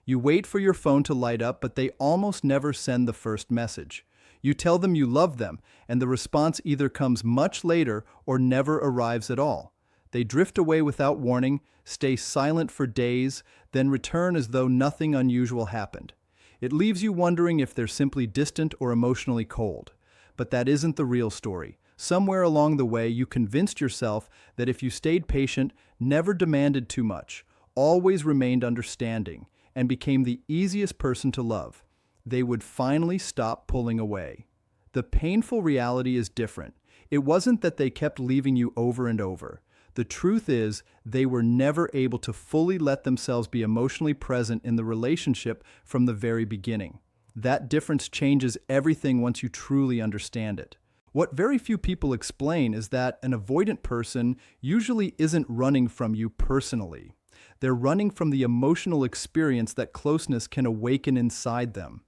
You wait for your phone to light up, but they almost never send the first message. You tell them you love them, and the response either comes much later or never arrives at all. They drift away without warning, stay silent for days, then return as though nothing unusual happened. It leaves you wondering if they're simply distant or emotionally cold. But that isn't the real story. Somewhere along the way, you convinced yourself that if you stayed patient, never demanded too much, always remained understanding, and became the easiest person to love, they would finally stop pulling away. The painful reality is different. It wasn't that they kept leaving you over and over. The truth is, they were never able to fully let themselves be emotionally present in the relationship from the very beginning. That difference changes everything once you truly understand it. What very few people explain is that an avoidant person usually isn't running from you personally. They're running from the emotional experience that closeness can awaken inside them.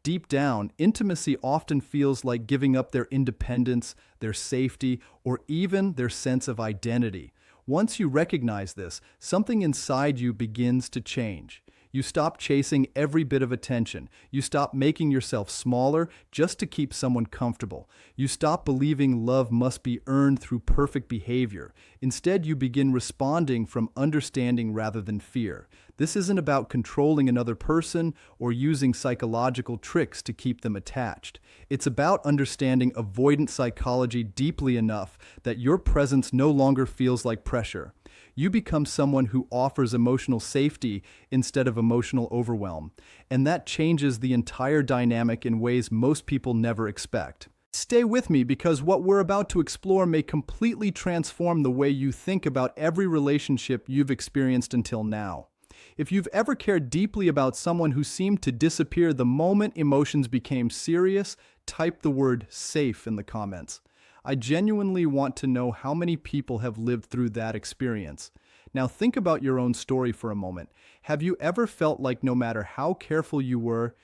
Deep down, intimacy often feels like giving up their independence, their safety, or even their sense of identity. Once you recognize this, something inside you begins to change. You stop chasing every bit of attention. You stop making yourself smaller just to keep someone comfortable. You stop believing love must be earned through perfect behavior. Instead, you begin responding from understanding rather than fear. This isn't about controlling another person or using psychological tricks to keep them attached. It's about understanding avoidant psychology deeply enough that your presence no longer feels like pressure. You become someone who offers emotional safety instead of emotional overwhelm, and that changes the entire dynamic in ways most people never expect. Stay with me because what we're about to explore may completely transform the way you think about every relationship you've experienced until now. If you've ever cared deeply about someone who seemed to disappear the moment emotions became serious, type the word safe in the comments. I genuinely want to know how many people have lived through that experience. Now think about your own story for a moment. Have you ever felt like no matter how careful you were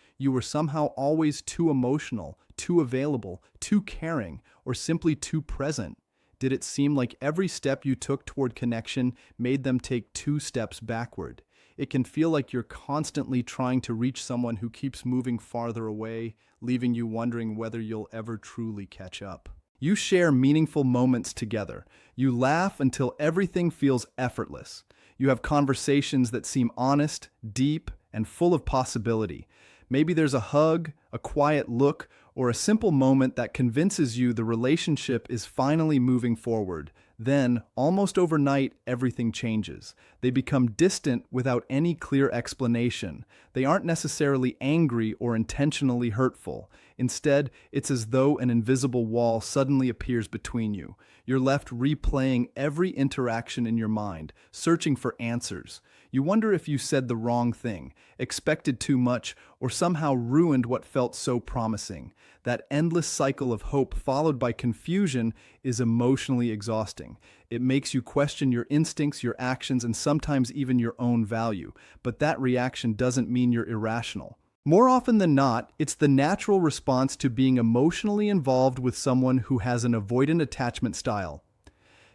somehow always too emotional, too available, too caring, or simply too present? Did it seem like every step you took toward connection made them take 2 steps backward? It can feel like you're constantly trying to reach someone who keeps moving farther away, leaving you wondering whether you'll ever truly catch up. You share meaningful moments together. You laugh until everything feels effortless. You have conversations that seem honest, deep, and full of possibility. Maybe there's a hug, a quiet look, or a simple moment that convinces you the relationship is finally moving forward. Then, almost overnight, everything changes. They become distant without any clear explanation. They aren't necessarily angry or intentionally hurtful. Instead, it's as though an invisible wall suddenly appears between you. You're left replaying every interaction in your mind, searching for answers. You wonder if you said the wrong thing, expected too much, or somehow ruined what felt so promising. That endless cycle of hope followed by confusion is emotionally exhausting. It makes you question your instincts, your actions, and sometimes even your own value. But that reaction doesn't mean you're irrational. More often than not, it's the natural response to being emotionally involved with someone who has an avoidant attachment style.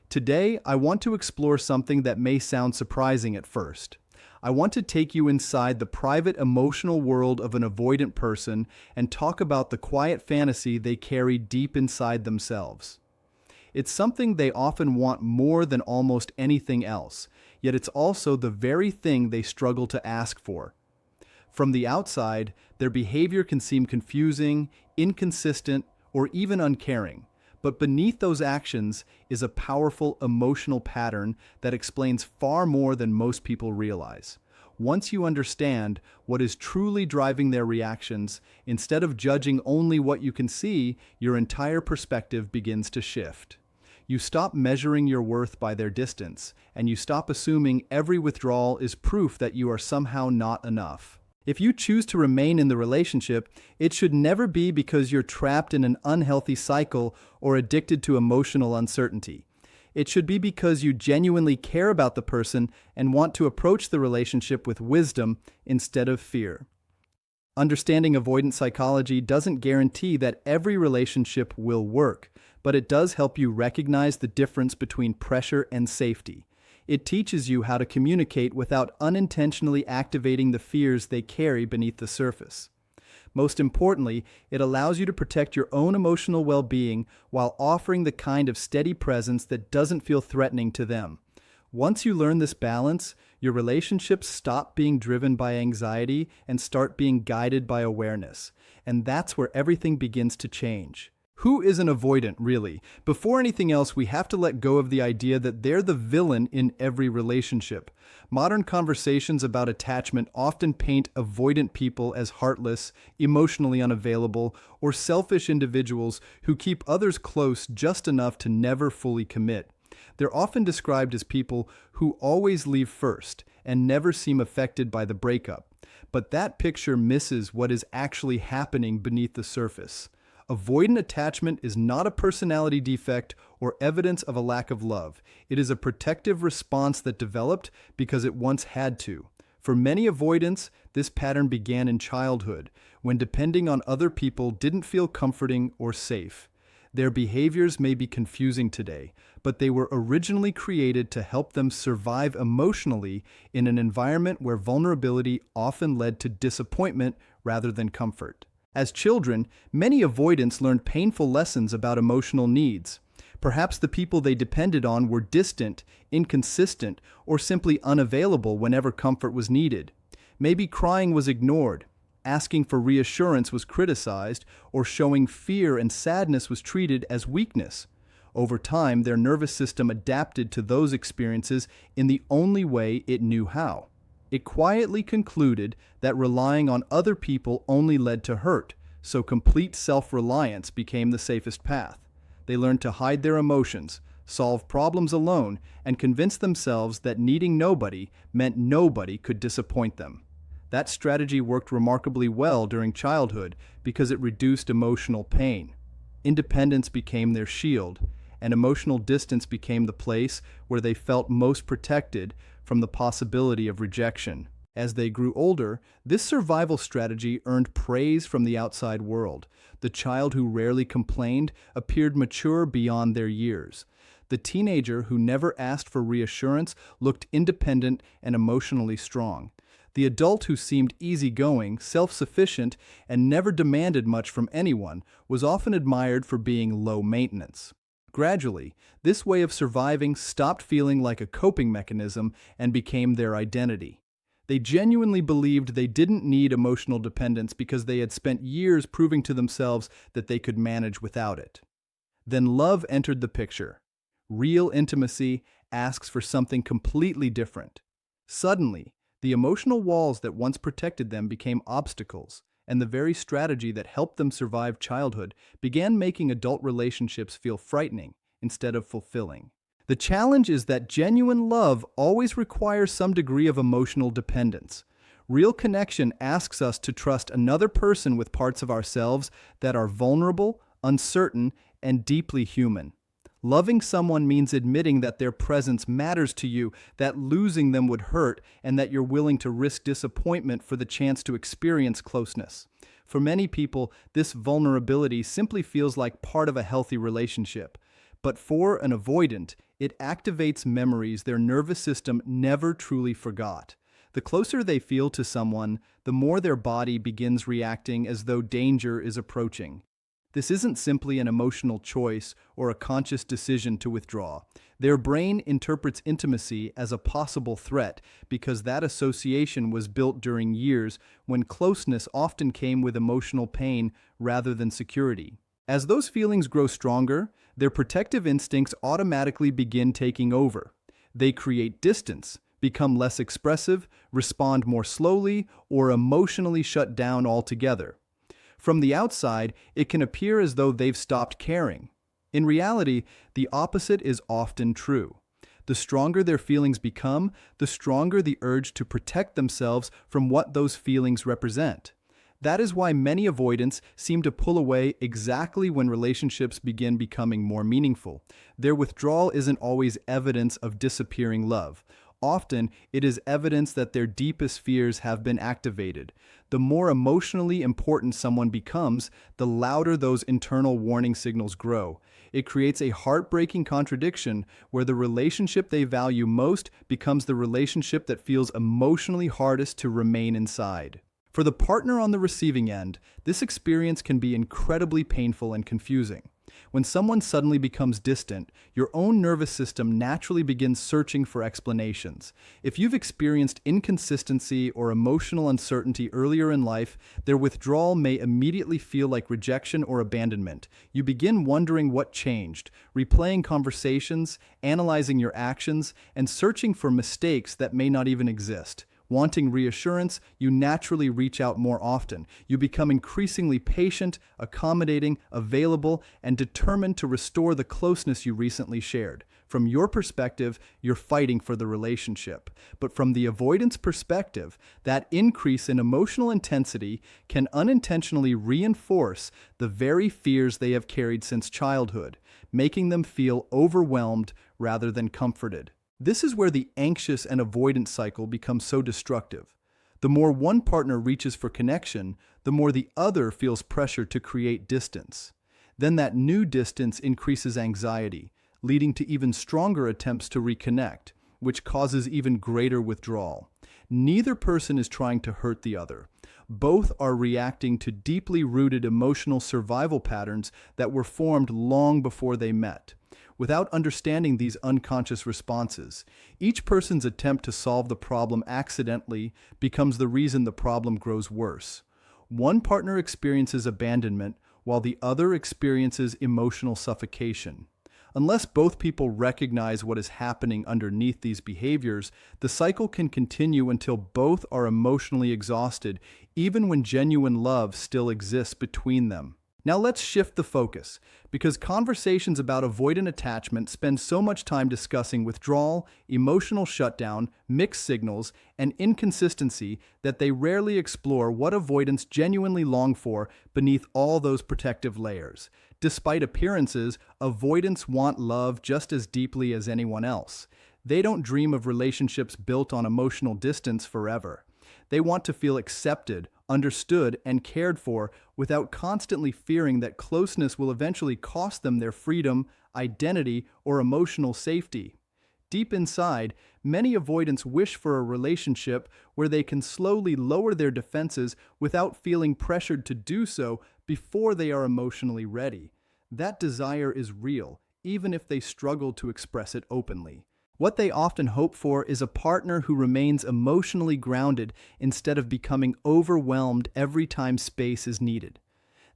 Today, I want to explore something that may sound surprising at first. I want to take you inside the private emotional world of an avoidant person and talk about the quiet fantasy they carry deep inside themselves. It's something they often want more than almost anything else, yet it's also the very thing they struggle to ask for. From the outside, their behavior can seem confusing, inconsistent, or even uncaring. But beneath those actions is a powerful emotional pattern that explains far more than most people realize. Once you understand what is truly driving their reactions, instead of judging only what you can see, your entire perspective begins to shift. You stop measuring your worth by their distance, and you stop assuming every withdrawal is proof that you are somehow not enough. If you choose to remain in the relationship, it should never be because you're trapped in an unhealthy cycle or addicted to emotional uncertainty. It should be because you genuinely care about the person and want to approach the relationship with wisdom instead of fear. Understanding avoidant psychology doesn't guarantee that every relationship will work, but it does help you recognize the difference between pressure and safety. It teaches you how to communicate without unintentionally activating the fears they carry beneath the surface. Most importantly, it allows you to protect your own emotional well-being while offering the kind of steady presence that doesn't feel threatening to them. Once you learn this balance, your relationships stop being driven by anxiety and start being guided by awareness. And that's where everything begins to change. Who is an avoidant, really? Before anything else, we have to let go of the idea that they're the villain in every relationship. Modern conversations about attachment often paint avoidant people as heartless, emotionally unavailable, or selfish individuals who keep others close just enough to never fully commit. They're often described as people who always leave first and never seem affected by the breakup. But that picture misses what is actually happening beneath the surface. Avoidant attachment is not a personality defect or evidence of a lack of love. It is a protective response that developed because it once had to. For many avoidants, this pattern began in childhood, when depending on other people didn't feel comforting or safe. Their behaviors may be confusing today, but they were originally created to help them survive emotionally in an environment where vulnerability often led to disappointment rather than comfort. As children, many avoidants learned painful lessons about emotional needs. Perhaps the people they depended on were distant, inconsistent, or simply unavailable whenever comfort was needed. Maybe crying was ignored, asking for reassurance was criticized, or showing fear and sadness was treated as weakness. Over time, their nervous system adapted to those experiences in the only way it knew how. It quietly concluded that relying on other people only led to hurt, so complete self-reliance became the safest path. They learned to hide their emotions, solve problems alone, and convince themselves that needing nobody meant nobody could disappoint them. That strategy worked remarkably well during childhood because it reduced emotional pain. Independence became their shield, and emotional distance became the place where they felt most protected from the possibility of rejection. As they grew older, this survival strategy earned praise from the outside world. The child who rarely complained appeared mature beyond their years. The teenager who never asked for reassurance looked independent and emotionally strong. The adult who seemed easygoing, self-sufficient, and never demanded much from anyone was often admired for being low maintenance. Gradually, this way of surviving stopped feeling like a coping mechanism and became their identity. They genuinely believed they didn't need emotional dependence because they had spent years proving to themselves that they could manage without it. Then love entered the picture. Real intimacy asks for something completely different. Suddenly, the emotional walls that once protected them became obstacles, and the very strategy that helped them survive childhood began making adult relationships feel frightening instead of fulfilling. The challenge is that genuine love always requires some degree of emotional dependence. Real connection asks us to trust another person with parts of ourselves that are vulnerable, uncertain, and deeply human. Loving someone means admitting that their presence matters to you, that losing them would hurt, and that you're willing to risk disappointment for the chance to experience closeness. For many people, this vulnerability simply feels like part of a healthy relationship. But for an avoidant, it activates memories their nervous system never truly forgot. The closer they feel to someone, the more their body begins reacting as though danger is approaching. This isn't simply an emotional choice or a conscious decision to withdraw. Their brain interprets intimacy as a possible threat because that association was built during years when closeness often came with emotional pain rather than security. As those feelings grow stronger, their protective instincts automatically begin taking over. They create distance, become less expressive, respond more slowly, or emotionally shut down altogether. From the outside, it can appear as though they've stopped caring. In reality, the opposite is often true. The stronger their feelings become, the stronger the urge to protect themselves from what those feelings represent. That is why many avoidants seem to pull away exactly when relationships begin becoming more meaningful. Their withdrawal isn't always evidence of disappearing love. Often, it is evidence that their deepest fears have been activated. The more emotionally important someone becomes, the louder those internal warning signals grow. It creates a heartbreaking contradiction where the relationship they value most becomes the relationship that feels emotionally hardest to remain inside. For the partner on the receiving end, this experience can be incredibly painful and confusing. When someone suddenly becomes distant, your own nervous system naturally begins searching for explanations. If you've experienced inconsistency or emotional uncertainty earlier in life, their withdrawal may immediately feel like rejection or abandonment. You begin wondering what changed, replaying conversations, analyzing your actions, and searching for mistakes that may not even exist. Wanting reassurance, you naturally reach out more often. You become increasingly patient, accommodating, available, and determined to restore the closeness you recently shared. From your perspective, you're fighting for the relationship. But from the avoidance perspective, that increase in emotional intensity can unintentionally reinforce the very fears they have carried since childhood, making them feel overwhelmed rather than comforted. This is where the anxious and avoidant cycle becomes so destructive. The more one partner reaches for connection, the more the other feels pressure to create distance. Then that new distance increases anxiety, leading to even stronger attempts to reconnect, which causes even greater withdrawal. Neither person is trying to hurt the other. Both are reacting to deeply rooted emotional survival patterns that were formed long before they met. Without understanding these unconscious responses, each person's attempt to solve the problem accidentally becomes the reason the problem grows worse. One partner experiences abandonment while the other experiences emotional suffocation. Unless both people recognize what is happening underneath these behaviors, the cycle can continue until both are emotionally exhausted, even when genuine love still exists between them. Now let's shift the focus, because conversations about avoidant attachment spend so much time discussing withdrawal, emotional shutdown, mixed signals, and inconsistency that they rarely explore what avoidants genuinely long for beneath all those protective layers. Despite appearances, avoidants want love just as deeply as anyone else. They don't dream of relationships built on emotional distance forever. They want to feel accepted, understood, and cared for without constantly fearing that closeness will eventually cost them their freedom, identity, or emotional safety. Deep inside, many avoidants wish for a relationship where they can slowly lower their defenses without feeling pressured to do so before they are emotionally ready. That desire is real, even if they struggle to express it openly. What they often hope for is a partner who remains emotionally grounded instead of becoming overwhelmed every time space is needed.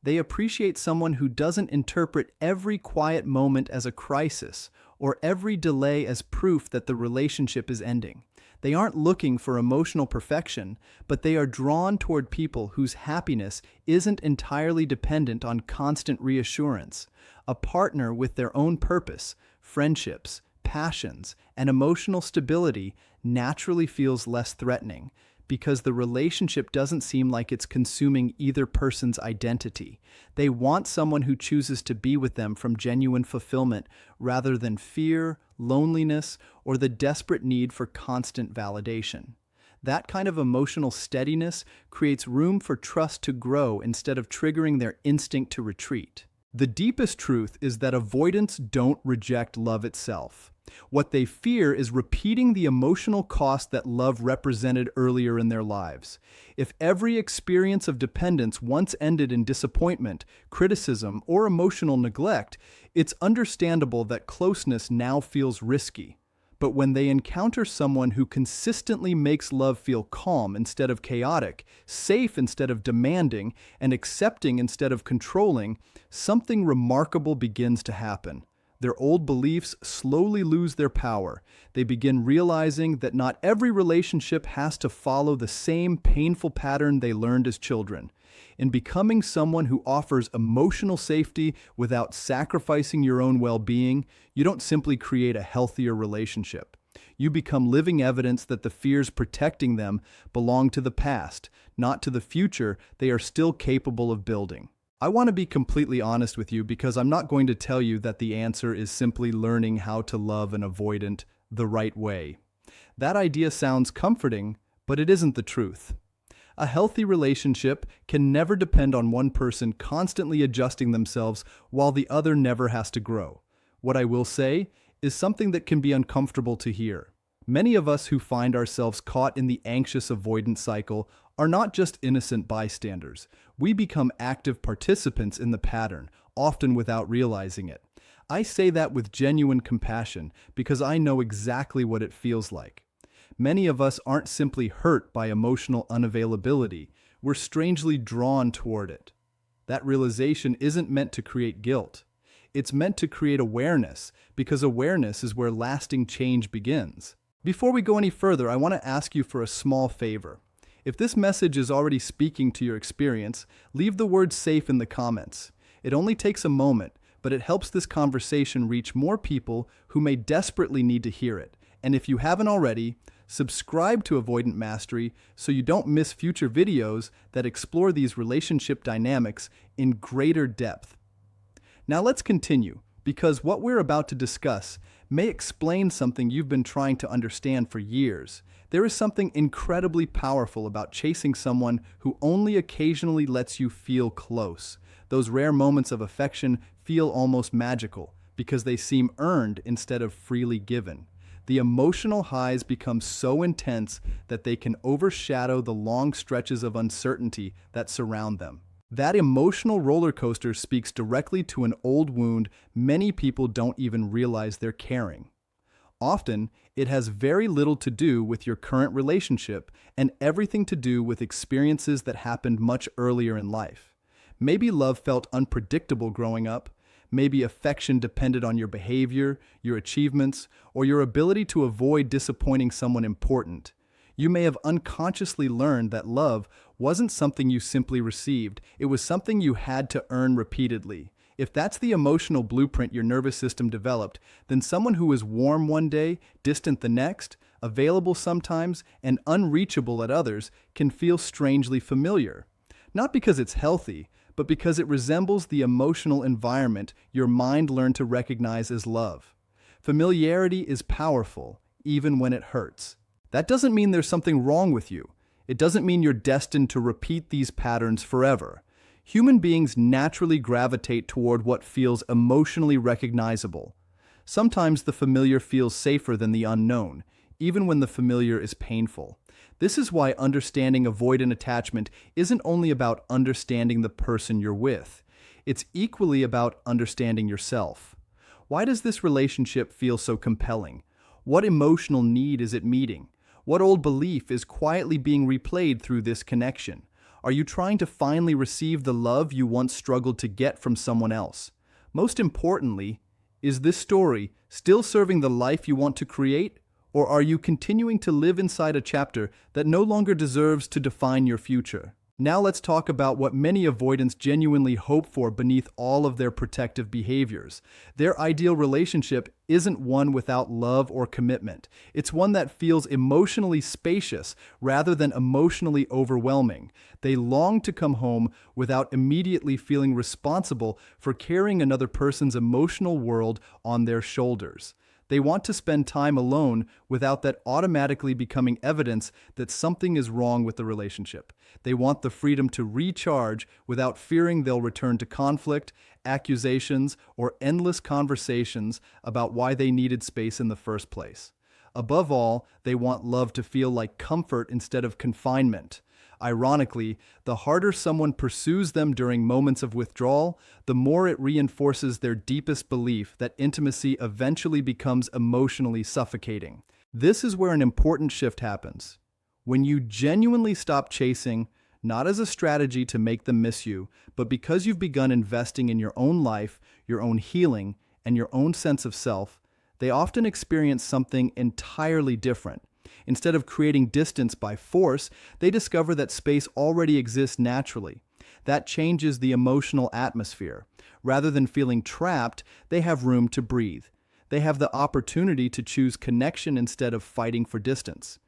They appreciate someone who doesn't interpret every quiet moment as a crisis or every delay as proof that the relationship is ending. They aren't looking for emotional perfection, but they are drawn toward people whose happiness isn't entirely dependent on constant reassurance. A partner with their own purpose, friendships, passions, and emotional stability naturally feels less threatening because the relationship doesn't seem like it's consuming either person's identity. They want someone who chooses to be with them from genuine fulfillment rather than fear, loneliness, or the desperate need for constant validation. That kind of emotional steadiness creates room for trust to grow instead of triggering their instinct to retreat. The deepest truth is that avoidants don't reject love itself. What they fear is repeating the emotional cost that love represented earlier in their lives. If every experience of dependence once ended in disappointment, criticism, or emotional neglect, it's understandable that closeness now feels risky. But when they encounter someone who consistently makes love feel calm instead of chaotic, safe instead of demanding, and accepting instead of controlling, something remarkable begins to happen. Their old beliefs slowly lose their power. They begin realizing that not every relationship has to follow the same painful pattern they learned as children. In becoming someone who offers emotional safety without sacrificing your own well-being, you don't simply create a healthier relationship. You become living evidence that the fears protecting them belong to the past, not to the future they are still capable of building. I want to be completely honest with you because I'm not going to tell you that the answer is simply learning how to love an avoidant the right way. That idea sounds comforting, but it isn't the truth. A healthy relationship can never depend on one person constantly adjusting themselves while the other never has to grow. What I will say is something that can be uncomfortable to hear. Many of us who find ourselves caught in the anxious avoidance cycle are not just innocent bystanders. We become active participants in the pattern, often without realizing it. I say that with genuine compassion because I know exactly what it feels like. Many of us aren't simply hurt by emotional unavailability, we're strangely drawn toward it. That realization isn't meant to create guilt. It's meant to create awareness, because awareness is where lasting change begins. Before we go any further, I want to ask you for a small favor. If this message is already speaking to your experience, leave the word safe in the comments. It only takes a moment, but it helps this conversation reach more people who may desperately need to hear it. And if you haven't already, subscribe to Avoidant Mastery so you don't miss future videos that explore these relationship dynamics in greater depth. Now let's continue, because what we're about to discuss may explain something you've been trying to understand for years. There is something incredibly powerful about chasing someone who only occasionally lets you feel close. Those rare moments of affection feel almost magical because they seem earned instead of freely given. The emotional highs become so intense that they can overshadow the long stretches of uncertainty that surround them. That emotional roller coaster speaks directly to an old wound many people don't even realize they're carrying. Often, it has very little to do with your current relationship and everything to do with experiences that happened much earlier in life. Maybe love felt unpredictable growing up. Maybe affection depended on your behavior, your achievements, or your ability to avoid disappointing someone important. You may have unconsciously learned that love wasn't something you simply received, it was something you had to earn repeatedly. If that's the emotional blueprint your nervous system developed, then someone who is warm one day, distant the next, available sometimes, and unreachable at others can feel strangely familiar. Not because it's healthy, but because it resembles the emotional environment your mind learned to recognize as love. Familiarity is powerful, even when it hurts. That doesn't mean there's something wrong with you. It doesn't mean you're destined to repeat these patterns forever. Human beings naturally gravitate toward what feels emotionally recognizable. Sometimes the familiar feels safer than the unknown, even when the familiar is painful. This is why understanding avoidant attachment isn't only about understanding the person you're with. It's equally about understanding yourself. Why does this relationship feel so compelling? What emotional need is it meeting? What old belief is quietly being replayed through this connection? Are you trying to finally receive the love you once struggled to get from someone else? Most importantly, is this story still serving the life you want to create? Or are you continuing to live inside a chapter that no longer deserves to define your future? Now let's talk about what many avoidants genuinely hope for beneath all of their protective behaviors. Their ideal relationship isn't one without love or commitment. It's one that feels emotionally spacious rather than emotionally overwhelming. They long to come home without immediately feeling responsible for carrying another person's emotional world on their shoulders. They want to spend time alone without that automatically becoming evidence that something is wrong with the relationship. They want the freedom to recharge without fearing they'll return to conflict, accusations, or endless conversations about why they needed space in the first place. Above all, they want love to feel like comfort instead of confinement. Ironically, the harder someone pursues them during moments of withdrawal, the more it reinforces their deepest belief that intimacy eventually becomes emotionally suffocating. This is where an important shift happens. When you genuinely stop chasing, not as a strategy to make them miss you, but because you've begun investing in your own life, your own healing, and your own sense of self, they often experience something entirely different. Instead of creating distance by force, they discover that space already exists naturally. That changes the emotional atmosphere. Rather than feeling trapped, they have room to breathe. They have the opportunity to choose connection instead of fighting for distance.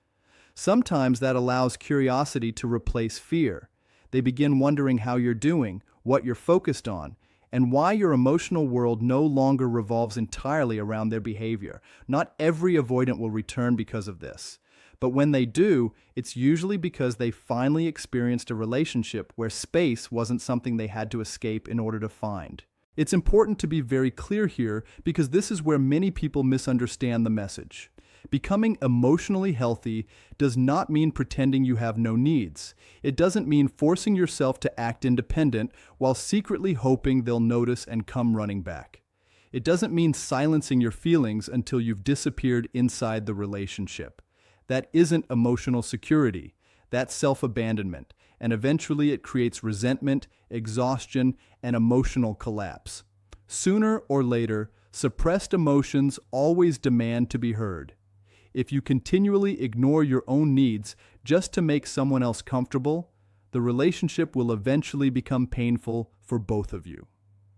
Sometimes that allows curiosity to replace fear. They begin wondering how you're doing, what you're focused on, and why your emotional world no longer revolves entirely around their behavior. Not every avoidant will return because of this. But when they do, it's usually because they finally experienced a relationship where space wasn't something they had to escape in order to find. It's important to be very clear here because this is where many people misunderstand the message. Becoming emotionally healthy does not mean pretending you have no needs. It doesn't mean forcing yourself to act independent while secretly hoping they'll notice and come running back. It doesn't mean silencing your feelings until you've disappeared inside the relationship. That isn't emotional security. That's self-abandonment, and eventually it creates resentment, exhaustion, and emotional collapse. Sooner or later, suppressed emotions always demand to be heard. If you continually ignore your own needs just to make someone else comfortable, the relationship will eventually become painful for both of you.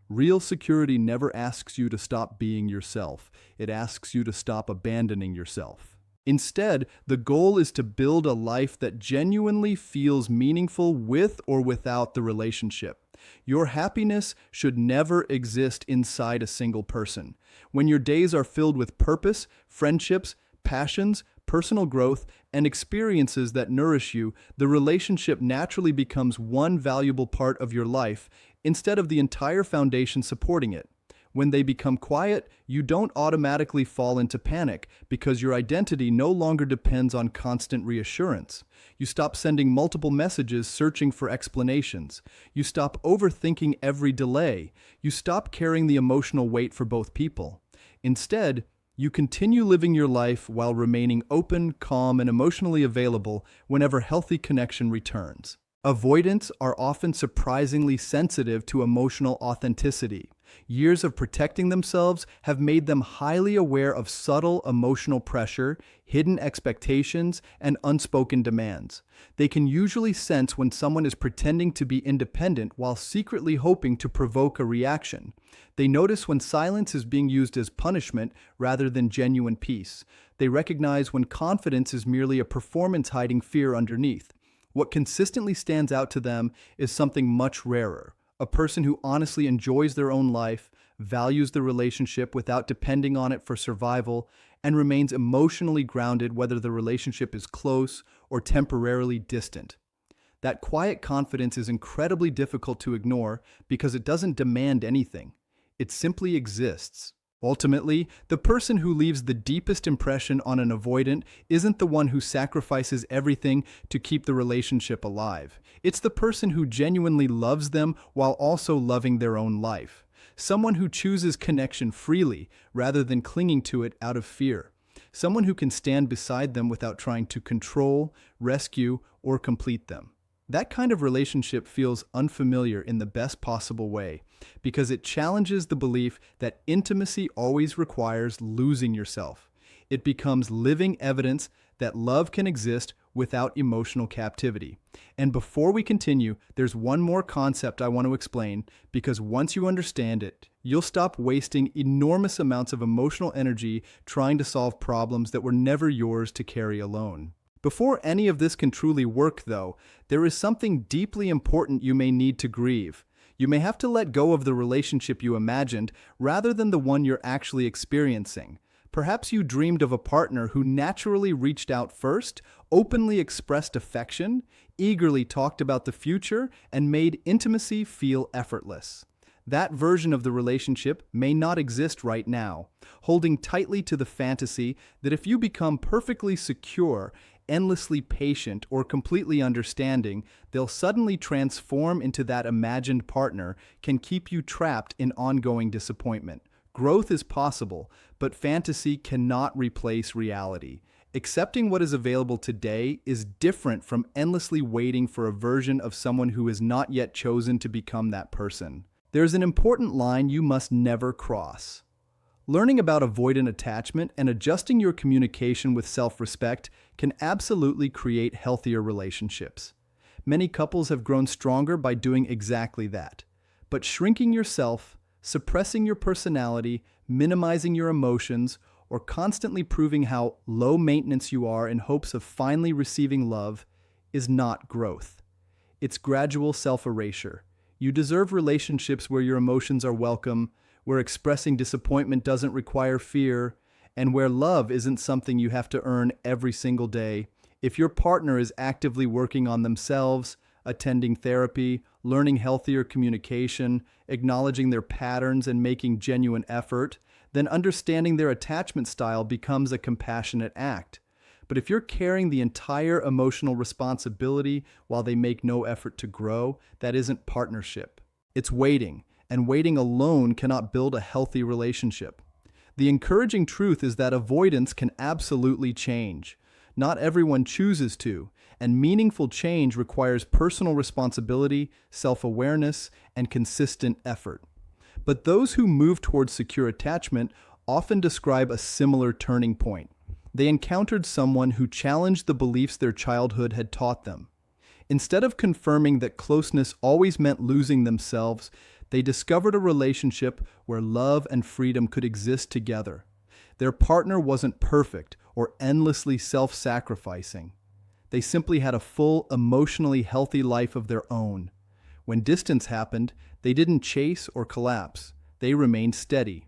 Real security never asks you to stop being yourself. It asks you to stop abandoning yourself. Instead, the goal is to build a life that genuinely feels meaningful with or without the relationship. Your happiness should never exist inside a single person. When your days are filled with purpose, friendships, passions, personal growth, and experiences that nourish you, the relationship naturally becomes one valuable part of your life instead of the entire foundation supporting it. When they become quiet, you don't automatically fall into panic because your identity no longer depends on constant reassurance. You stop sending multiple messages searching for explanations. You stop overthinking every delay. You stop carrying the emotional weight for both people. Instead, you continue living your life while remaining open, calm, and emotionally available whenever healthy connection returns. Avoidants are often surprisingly sensitive to emotional authenticity. Years of protecting themselves have made them highly aware of subtle emotional pressure, hidden expectations, and unspoken demands. They can usually sense when someone is pretending to be independent while secretly hoping to provoke a reaction. They notice when silence is being used as punishment rather than genuine peace. They recognize when confidence is merely a performance hiding fear underneath. What consistently stands out to them is something much rarer. A person who honestly enjoys their own life, values the relationship without depending on it for survival, and remains emotionally grounded whether the relationship is close or temporarily distant. That quiet confidence is incredibly difficult to ignore because it doesn't demand anything. It simply exists. Ultimately, the person who leaves the deepest impression on an avoidant isn't the one who sacrifices everything to keep the relationship alive. It's the person who genuinely loves them while also loving their own life. Someone who chooses connection freely rather than clinging to it out of fear. Someone who can stand beside them without trying to control, rescue, or complete them. That kind of relationship feels unfamiliar in the best possible way because it challenges the belief that intimacy always requires losing yourself. It becomes living evidence that love can exist without emotional captivity. And before we continue, there's one more concept I want to explain because once you understand it, you'll stop wasting enormous amounts of emotional energy trying to solve problems that were never yours to carry alone. Before any of this can truly work, though, there is something deeply important you may need to grieve. You may have to let go of the relationship you imagined rather than the one you're actually experiencing. Perhaps you dreamed of a partner who naturally reached out first, openly expressed affection, eagerly talked about the future, and made intimacy feel effortless. That version of the relationship may not exist right now, holding tightly to the fantasy that if you become perfectly secure, endlessly patient, or completely understanding, they'll suddenly transform into that imagined partner can keep you trapped in ongoing disappointment. Growth is possible, but fantasy cannot replace reality. Accepting what is available today is different from endlessly waiting for a version of someone who has not yet chosen to become that person. There's an important line you must never cross. Learning about avoidant attachment and adjusting your communication with self-respect can absolutely create healthier relationships. Many couples have grown stronger by doing exactly that. But shrinking yourself, suppressing your personality, minimizing your emotions, or constantly proving how low maintenance you are in hopes of finally receiving love is not growth. It's gradual self-erasure. You deserve relationships where your emotions are welcome, where expressing disappointment doesn't require fear, and where love isn't something you have to earn every single day. If your partner is actively working on themselves, attending therapy, learning healthier communication, acknowledging their patterns, and making genuine effort, then understanding their attachment style becomes a compassionate act. But if you're carrying the entire emotional responsibility while they make no effort to grow, that isn't partnership. It's waiting, and waiting alone cannot build a healthy relationship. The encouraging truth is that avoidance can absolutely change. Not everyone chooses to, and meaningful change requires personal responsibility, self-awareness, and consistent effort. But those who move towards secure attachment often describe a similar turning point. They encountered someone who challenged the beliefs their childhood had taught them. Instead of confirming that closeness always meant losing themselves, they discovered a relationship where love and freedom could exist together. Their partner wasn't perfect or endlessly self-sacrificing. They simply had a full, emotionally healthy life of their own. When distance happened, they didn't chase or collapse. They remained steady.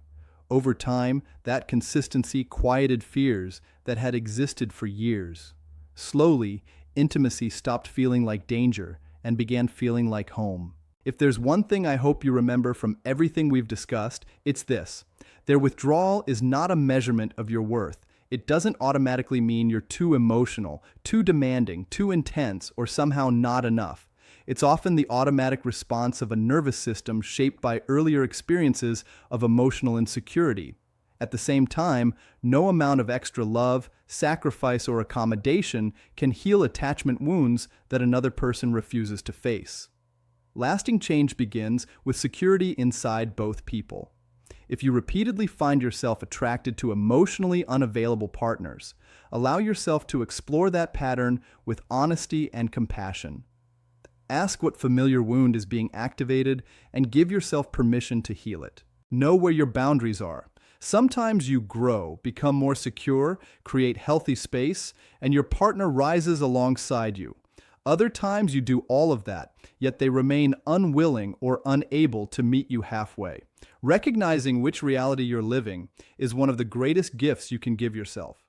Over time, that consistency quieted fears that had existed for years. Slowly, intimacy stopped feeling like danger and began feeling like home. If there's one thing I hope you remember from everything we've discussed, it's this. Their withdrawal is not a measurement of your worth. It doesn't automatically mean you're too emotional, too demanding, too intense, or somehow not enough. It's often the automatic response of a nervous system shaped by earlier experiences of emotional insecurity. At the same time, no amount of extra love, sacrifice, or accommodation can heal attachment wounds that another person refuses to face. Lasting change begins with security inside both people. If you repeatedly find yourself attracted to emotionally unavailable partners, allow yourself to explore that pattern with honesty and compassion. Ask what familiar wound is being activated and give yourself permission to heal it. Know where your boundaries are. Sometimes you grow, become more secure, create healthy space, and your partner rises alongside you. Other times you do all of that, yet they remain unwilling or unable to meet you halfway. Recognizing which reality you're living is one of the greatest gifts you can give yourself.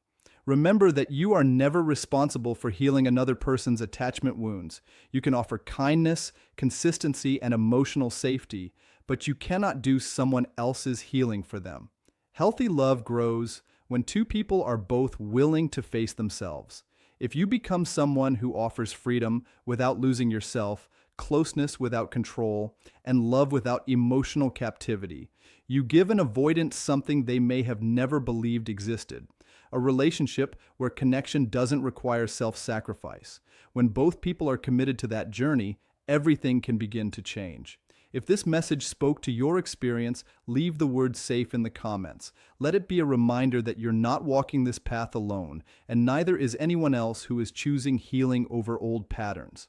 Remember that you are never responsible for healing another person's attachment wounds. You can offer kindness, consistency, and emotional safety, but you cannot do someone else's healing for them. Healthy love grows when two people are both willing to face themselves. If you become someone who offers freedom without losing yourself, closeness without control, and love without emotional captivity, you give an avoidant something they may have never believed existed. A relationship where connection doesn't require self-sacrifice. When both people are committed to that journey, everything can begin to change. If this message spoke to your experience, leave the word safe in the comments. Let it be a reminder that you're not walking this path alone, and neither is anyone else who is choosing healing over old patterns.